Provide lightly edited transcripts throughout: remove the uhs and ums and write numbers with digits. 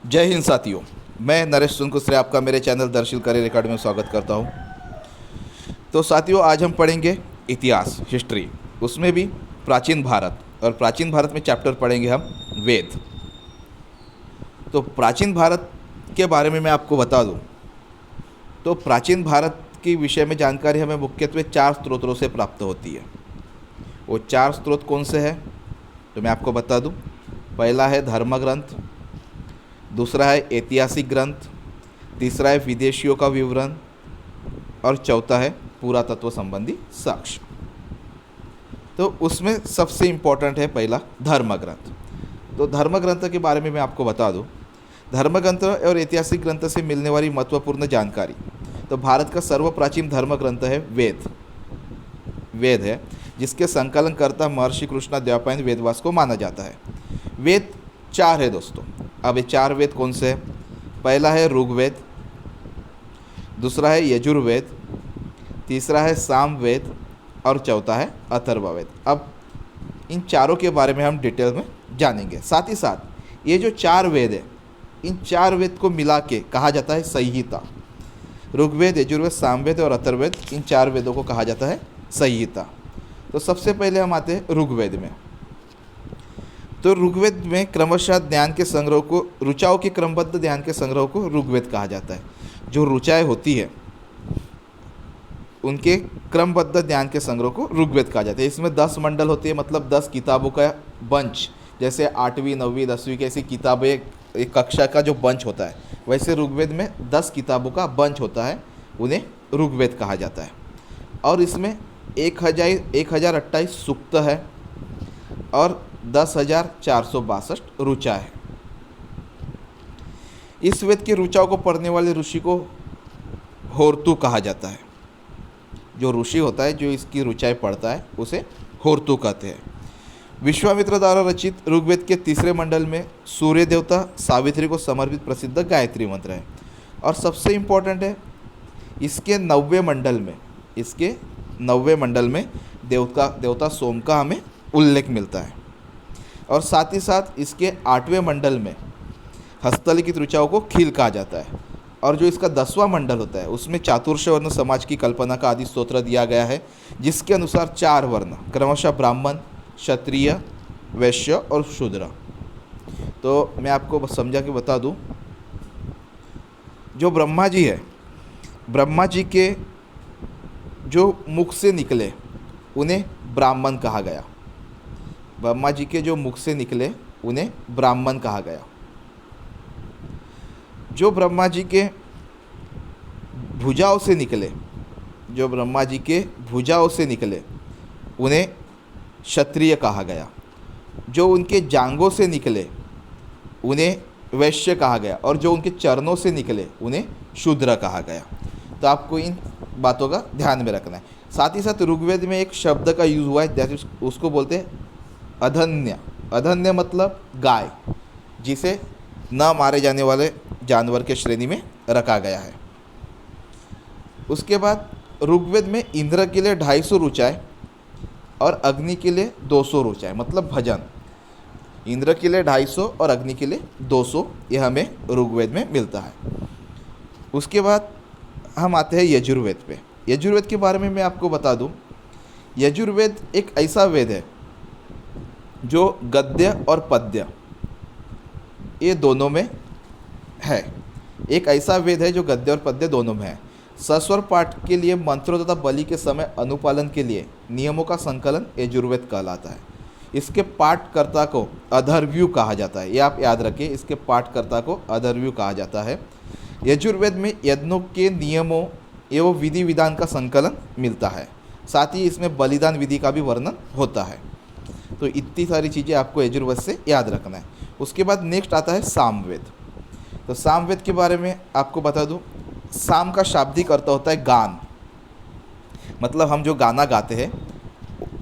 जय हिंद साथियों। मैं नरेश सुनकुसरे आपका मेरे चैनल दर्शिल करियर अकेडमी में स्वागत करता हूं। तो साथियों, आज हम पढ़ेंगे इतिहास, हिस्ट्री, उसमें भी प्राचीन भारत। और प्राचीन भारत में चैप्टर पढ़ेंगे हम वेद। तो प्राचीन भारत के बारे में मैं आपको बता दूं तो प्राचीन भारत के विषय में जानकारी हमें मुख्यत्वे 4 स्रोतों से प्राप्त होती है। वो 4 स्रोत कौन से हैं तो मैं आपको बता दूं। पहला है धर्म ग्रंथ, दूसरा है ऐतिहासिक ग्रंथ, तीसरा है विदेशियों का विवरण और चौथा है पुरातत्व संबंधी साक्ष्य। तो उसमें सबसे इम्पोर्टेंट है पहला धर्म ग्रंथ। तो धर्म ग्रंथ के बारे में मैं आपको बता दूं। धर्म ग्रंथ और ऐतिहासिक ग्रंथ से मिलने वाली महत्वपूर्ण जानकारी। तो भारत का सर्वप्राचीन धर्म ग्रंथ है वेद है, जिसके संकलनकर्ता महर्षि कृष्णदेवराय वेदव्यास को माना जाता है। वेद 4 है दोस्तों। अब ये 4 वेद कौन से हैं? पहला है ऋग्वेद, दूसरा है यजुर्वेद, तीसरा है सामवेद और चौथा है अथर्ववेद। अब इन चारों के बारे में हम डिटेल में जानेंगे। साथ ही साथ ये जो 4 वेद है, इन 4 वेद को मिला के कहा जाता है संहिता। ऋग्वेद, यजुर्वेद, सामवेद और अथर्ववेद, इन 4 वेदों को कहा जाता है संहिता। तो सबसे पहले हम आते हैं ऋग्वेद में। तो ऋग्वेद में क्रमशः ध्यान के संग्रह को, ऋचाओं के क्रमबद्ध ध्यान के संग्रह को ऋग्वेद कहा जाता है। जो ऋचाएँ होती है उनके क्रमबद्ध ध्यान के संग्रह को ऋग्वेद कहा जाता है। इसमें 10 मंडल होते हैं, मतलब 10 किताबों का बंच। जैसे 8वीं 9वीं 10वीं की ऐसी किताबें, एक कक्षा का जो बंच होता है, वैसे ऋग्वेद में 10 किताबों का बंच होता है, उन्हें ऋग्वेद कहा जाता है। और इसमें 1028 सूक्त है और 10,462 ऋचा है। इस वेद के ऋचाओं को पढ़ने वाले ऋषि को होर्तु कहा जाता है। जो ऋषि होता है जो इसकी ऋचाएँ पढ़ता है उसे होर्तु कहते हैं। विश्वामित्र द्वारा रचित ऋग्वेद के तीसरे मंडल में सूर्य देवता सावित्री को समर्पित प्रसिद्ध गायत्री मंत्र है। और सबसे इम्पोर्टेंट है, इसके 90वें मंडल में देवता सोम का हमें उल्लेख मिलता है। और साथ ही साथ इसके 8वें मंडल में हस्तलिखित ऋचाओं को खील कहा जाता है। और जो इसका 10वां मंडल होता है उसमें चातुर्ष वर्ण समाज की कल्पना का आदि स्तोत्र दिया गया है, जिसके अनुसार 4 वर्ण क्रमशः ब्राह्मण, क्षत्रिय, वैश्य और शूद्र। तो मैं आपको समझा के बता दूं, जो ब्रह्मा जी है, ब्रह्मा जी के जो मुख से निकले उन्हें ब्राह्मण कहा गया। ब्रह्मा जी के जो मुख से निकले उन्हें ब्राह्मण कहा गया। जो ब्रह्मा जी के भुजाओं से निकले, उन्हें क्षत्रिय कहा गया। जो उनके जांघों से निकले उन्हें वैश्य कहा गया। और जो उनके चरणों से निकले उन्हें शूद्र कहा गया। तो आपको इन बातों का ध्यान में रखना है। साथ ही साथ ऋग्वेद में एक शब्द का यूज़ हुआ है, उसको बोलते हैं अधन्य। अधन्य मतलब गाय, जिसे न मारे जाने वाले जानवर के श्रेणी में रखा गया है। उसके बाद ऋग्वेद में इंद्र के लिए 250 ऋचाएँ और अग्नि के लिए 200 ऋचाएँ, मतलब भजन। इंद्र के लिए 250 और अग्नि के लिए 200, यह हमें ऋग्वेद में मिलता है। उसके बाद हम आते हैं यजुर्वेद पे। यजुर्वेद के बारे में मैं आपको बता दूं, यजुर्वेद एक ऐसा वेद है जो गद्य और पद्य ये दोनों में है। एक ऐसा वेद है जो गद्य और पद्य दोनों में है। सस्वर पाठ के लिए मंत्रों तथा बलि के समय अनुपालन के लिए नियमों का संकलन यजुर्वेद कहलाता है। इसके पाठकर्ता को अधर्व्यू कहा जाता है। ये आप याद रखिए, इसके पाठकर्ता को अधर्व्यू कहा जाता है। यजुर्वेद में यज्ञों के नियमों एवं विधि विधान का संकलन मिलता है। साथ ही इसमें बलिदान विधि का भी वर्णन होता है। तो इतनी सारी चीज़ें आपको यजुर्वेद से याद रखना है। उसके बाद नेक्स्ट आता है सामवेद। तो सामवेद के बारे में आपको बता दूं, साम का शाब्दिक अर्थ होता है गान, मतलब हम जो गाना गाते हैं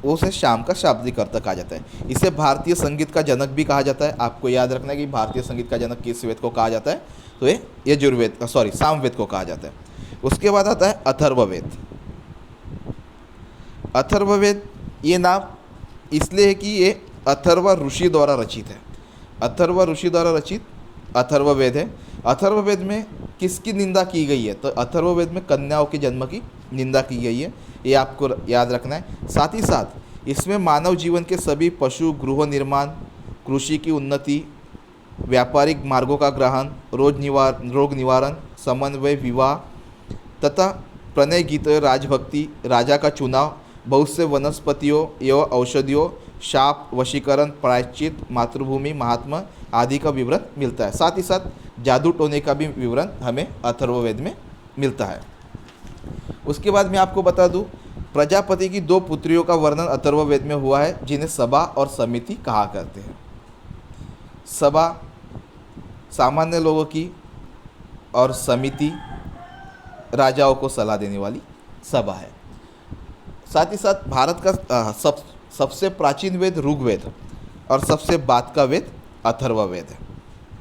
उसे शाम का शाब्दिक अर्थ कहा जाता है। इसे भारतीय संगीत का जनक भी कहा जाता है। आपको याद रखना है कि भारतीय संगीत का जनक किस वेद को कहा जाता है, तो ये सामवेद को कहा जाता है। उसके बाद आता है अथर्ववेद। अथर्ववेद ये नाम इसलिए है कि ये अथर्व ऋषि द्वारा रचित है। अथर्व ऋषि द्वारा रचित अथर्ववेद है। अथर्ववेद में किसकी निंदा की गई है? तो अथर्ववेद में कन्याओं के जन्म की निंदा की गई है, ये आपको याद रखना है। साथ ही साथ इसमें मानव जीवन के सभी पशु, गृह निर्माण, कृषि की उन्नति, व्यापारिक मार्गों का ग्रहण, रोग निवारण, समन्वय, विवाह तथा प्रणय गीतों, राजभक्ति, राजा का चुनाव, बहुत से वनस्पतियों एवं औषधियों, शाप, वशीकरण, प्रायश्चित, मातृभूमि, महात्मा आदि का विवरण मिलता है। साथ ही साथ जादू टोने का भी विवरण हमें अथर्ववेद में मिलता है। उसके बाद मैं आपको बता दूं, प्रजापति की 2 पुत्रियों का वर्णन अथर्ववेद में हुआ है, जिन्हें सभा और समिति कहा करते हैं। सभा सामान्य लोगों की और समिति राजाओं को सलाह देने वाली सभा है। साथ ही साथ भारत का सबसे प्राचीन वेद ऋग्वेद और सबसे बाद का वेद अथर्ववेद है।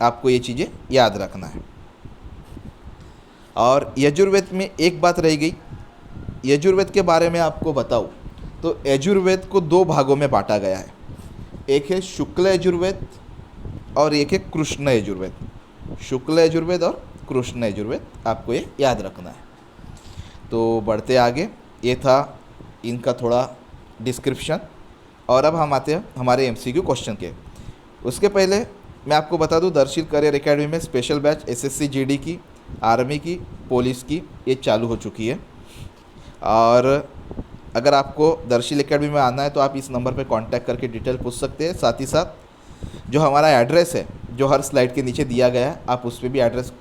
आपको ये चीज़ें याद रखना है। और यजुर्वेद में एक बात रह गई, यजुर्वेद के बारे में आपको बताऊं तो यजुर्वेद को 2 भागों में बांटा गया है। एक है शुक्ल यजुर्वेद और एक है कृष्ण यजुर्वेद। शुक्ल यजुर्वेद और कृष्ण यजुर्वेद, आपको ये याद रखना है। तो बढ़ते आगे, ये था इनका थोड़ा डिस्क्रिप्शन। और अब हम आते हैं हमारे एमसीक्यू क्वेश्चन के। उसके पहले मैं आपको बता दूं, दर्शिल करियर एकेडमी में स्पेशल बैच एसएससी जीडी की, आर्मी की, पुलिस की ये चालू हो चुकी है। और अगर आपको दर्शिल एकेडमी में आना है तो आप इस नंबर पर कांटेक्ट करके डिटेल पूछ सकते हैं। साथ ही साथ जो हमारा एड्रेस है जो हर स्लाइड के नीचे दिया गया है, आप उस पर भी एड्रेस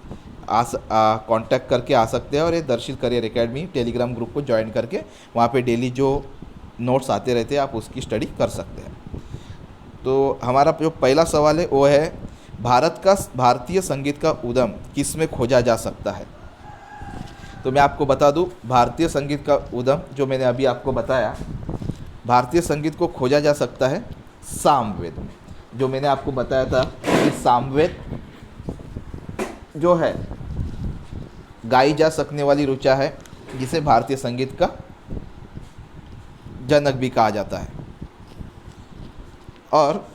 कांटेक्ट करके आ सकते हैं। और ये Darsheel career academy Telegram group को ज्वाइन करके वहाँ पे डेली जो नोट्स आते रहते हैं आप उसकी स्टडी कर सकते हैं। तो हमारा जो पहला सवाल है वो है, भारतीय संगीत का उद्गम किस में खोजा जा सकता है? तो मैं आपको बता दूं, भारतीय संगीत का उद्गम जो मैंने अभी आपको बताया, भारतीय संगीत को खोजा जा सकता है सामवेद में। जो मैंने आपको बताया था कि सामवेद जो है गाई जा सकने वाली ऋचा है, जिसे भारतीय संगीत का जनक भी कहा जाता है। और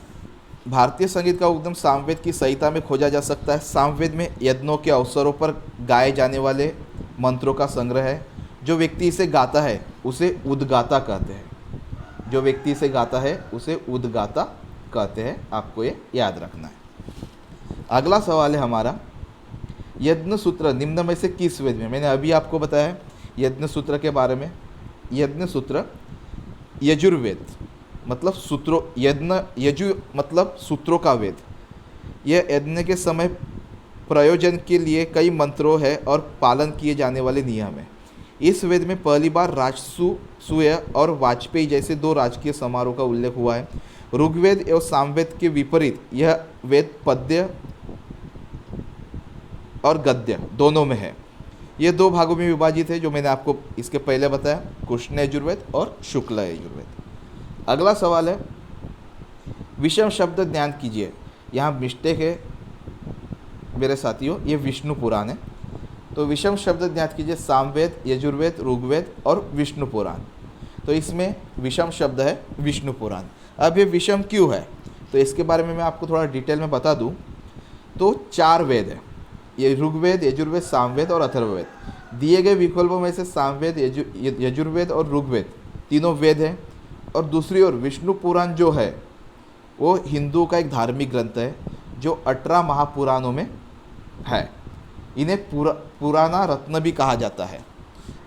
भारतीय संगीत का उद्गम सामवेद की संहिता में खोजा जा सकता है। सामवेद में यज्ञों के अवसरों पर गाए जाने वाले मंत्रों का संग्रह है। जो व्यक्ति इसे गाता है उसे उद्गाता कहते हैं। जो व्यक्ति इसे गाता है उसे उद्गाता कहते हैं। आपको ये याद रखना है। अगला सवाल है हमारा, यज्ञ सूत्र निम्न में से किस वेद में? मैंने अभी आपको बताया यज्ञ सूत्र के बारे में। यज्ञ सूत्र यजुर्वेद मतलब सूत्रों, यजु मतलब सूत्रों का वेद। यह यज्ञ के समय प्रयोजन के लिए कई मंत्रों है और पालन किए जाने वाले नियम है। इस वेद में पहली बार राजसू, सूय और वाजपेयी जैसे 2 राजकीय समारोह का उल्लेख हुआ है। ऋग्वेद एवं सामवेद के विपरीत यह वेद पद्य और गद्य दोनों में है। ये 2 भागों में विभाजित है, जो मैंने आपको इसके पहले बताया, कृष्ण यजुर्वेद और शुक्ल यजुर्वेद। अगला सवाल है, विषम शब्द ध्यान कीजिए। यहाँ मिस्टेक है मेरे साथियों, ये विष्णु पुराण है। तो विषम शब्द ध्यान कीजिए, सामवेद, यजुर्वेद, ऋग्वेद और विष्णु पुराण। तो इसमें विषम शब्द है विष्णु पुराण। अब ये विषम क्यों है तो इसके बारे में मैं आपको थोड़ा डिटेल में बता दूं। तो 4 वेद है, ये ऋग्वेद, यजुर्वेद, सामवेद और अथर्ववेद। दिए गए विकल्पों में से सामवेद, यजुर्वेद और ऋग्वेद तीनों वेद हैं। और दूसरी ओर विष्णु पुराण जो है वो हिंदुओं का एक धार्मिक ग्रंथ है जो 18 महापुराणों में है। इन्हें पुराना रत्न भी कहा जाता है।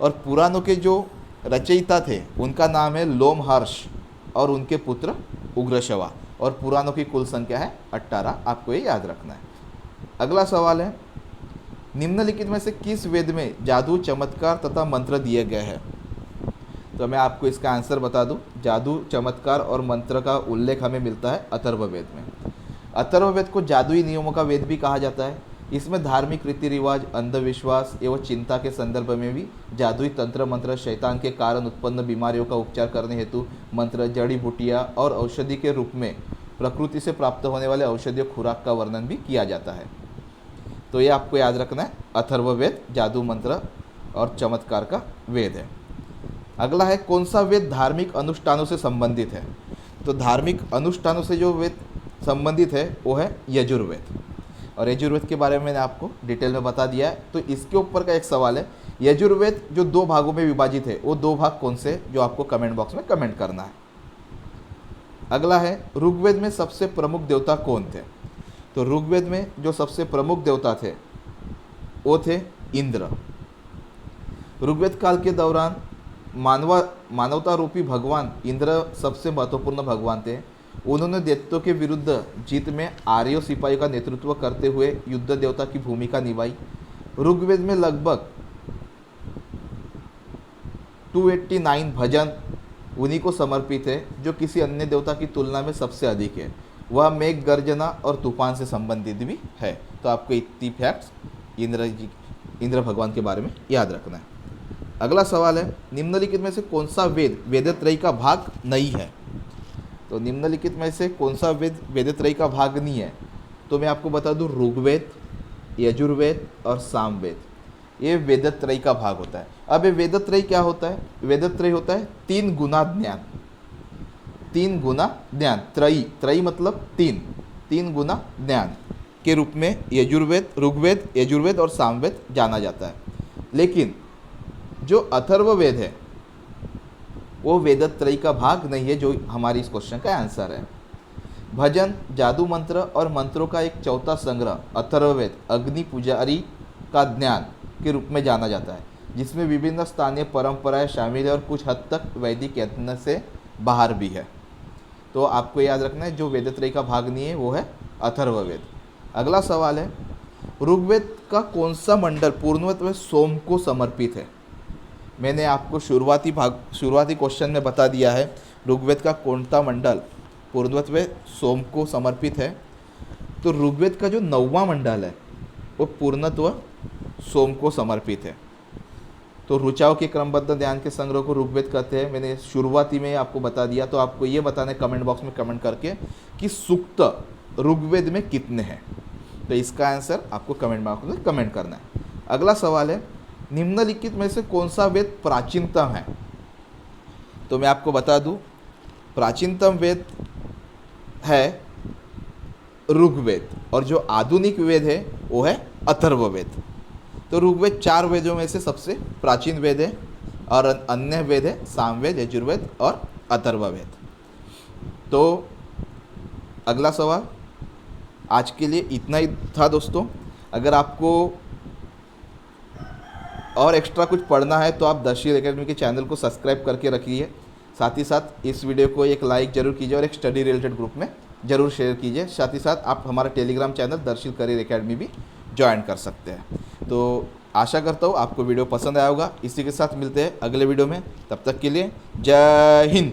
और पुराणों के जो रचयिता थे उनका नाम है लोमहर्ष और उनके पुत्र उग्रश्रवा। और पुराणों की कुल संख्या है 18। आपको ये याद रखना है। अगला सवाल है, निम्नलिखित में से किस वेद में जादू, चमत्कार तथा मंत्र दिए गए हैं? तो मैं आपको इसका आंसर बता दूं, जादू, चमत्कार और मंत्र का उल्लेख हमें मिलता है अथर्ववेद में। अथर्ववेद को जादुई नियमों का वेद भी कहा जाता है। इसमें धार्मिक रीति रिवाज, अंधविश्वास एवं चिंता के संदर्भ में भी जादुई तंत्र मंत्र, शैतान के कारण उत्पन्न बीमारियों का उपचार करने हेतु मंत्र, जड़ी बूटियाँ और औषधि के रूप में प्रकृति से प्राप्त होने वाले औषधीय खुराक का वर्णन भी किया जाता है। तो ये आपको याद रखना है, अथर्ववेद जादू, मंत्र और चमत्कार का वेद है। अगला है, कौन सा वेद धार्मिक अनुष्ठानों से संबंधित है? तो धार्मिक अनुष्ठानों से जो वेद संबंधित है वो है यजुर्वेद। और यजुर्वेद के बारे में मैंने आपको डिटेल में बता दिया है। तो इसके ऊपर का एक सवाल है, यजुर्वेद जो 2 भागों में विभाजित है वो 2 भाग कौन से, जो आपको कमेंट बॉक्स में कमेंट करना है। अगला है, ऋग्वेद में सबसे प्रमुख देवता कौन थे। तो ऋग्वेद में जो सबसे प्रमुख देवता थे वो थे इंद्र। ऋग्वेद काल के दौरान मानवता रूपी भगवान इंद्र सबसे महत्वपूर्ण भगवान थे। उन्होंने दैत्यों के विरुद्ध जीत में आर्यों सिपाहियों का नेतृत्व करते हुए युद्ध देवता की भूमिका निभाई। ऋग्वेद में लगभग 289 भजन उन्हीं को समर्पित है, जो किसी अन्य देवता की तुलना में सबसे अधिक है। वह मेघ गर्जना और तूफान से संबंधित भी है। तो आपको इतनी फैक्ट्स इंद्र भगवान के बारे में याद रखना है। अगला सवाल है, निम्नलिखित में से कौन सा वेद वेदत्रयी का भाग नहीं है। तो निम्नलिखित में से कौन सा वेद वेदत्रयी का भाग नहीं है, तो मैं आपको बता दूं, ऋग्वेद, यजुर्वेद और सामवेद, ये वेदत्रयी का भाग होता है। अब ये वेदत्रयी क्या होता है, वेदत्रयी होता है 3 गुना ज्ञान, 3 गुना ज्ञान, त्रयी मतलब 3 गुना ज्ञान के रूप में यजुर्वेद, ऋग्वेद, यजुर्वेद और सामवेद जाना जाता है। लेकिन जो अथर्ववेद है वो वेदत्रयी का भाग नहीं है, जो हमारी इस क्वेश्चन का आंसर है। भजन, जादू मंत्र और मंत्रों का एक चौथा संग्रह अथर्ववेद अग्नि पुजारी का ज्ञान के रूप में जाना जाता है, जिसमें विभिन्न स्थानीय परंपराएं शामिल है और कुछ हद तक वैदिक यत्न से बाहर भी है। तो आपको याद रखना है, जो वेदत्रयी का भाग नहीं है वो है अथर्ववेद। अगला सवाल है, ऋग्वेद का कौन सा मंडल पूर्णत्व सोम को समर्पित है। मैंने आपको शुरुआती क्वेश्चन में बता दिया है ऋग्वेद का कौन सा मंडल पूर्णत्व सोम को समर्पित है। तो ऋग्वेद का जो 9वां मंडल है वो पूर्णत्व सोम को समर्पित है। तो ऋचाओं के क्रमबद्ध ध्यान के संग्रह को ऋग्वेद कहते हैं। मैंने शुरुआती में आपको बता दिया। तो आपको ये बताना है कमेंट बॉक्स में कमेंट करके कि सूक्त ऋग्वेद में कितने हैं। तो इसका आंसर आपको कमेंट बॉक्स में कमेंट करना है। अगला सवाल है, निम्नलिखित में से कौन सा वेद प्राचीनतम है। तो मैं आपको बता दूं, प्राचीनतम वेद है ऋग्वेद और जो आधुनिक वेद है वो है अथर्ववेद। तो ऋग्वेद 4 वेदों में से सबसे प्राचीन वेद है और अन्य वेद है सामवेद, यजुर्वेद और अथर्ववेद। तो अगला सवाल, आज के लिए इतना ही था दोस्तों। अगर आपको और एक्स्ट्रा कुछ पढ़ना है तो आप दर्शील एकेडमी के चैनल को सब्सक्राइब करके रखिए। साथ ही साथ इस वीडियो को एक लाइक जरूर कीजिए और एक स्टडी रिलेटेड ग्रुप में ज़रूर शेयर कीजिए। साथ ही साथ आप हमारा Telegram channel Darsheel career academy भी ज्वाइन कर सकते हैं। तो आशा करता हूँ आपको वीडियो पसंद आया होगा। इसी के साथ मिलते हैं अगले वीडियो में। तब तक के लिए जय हिंद।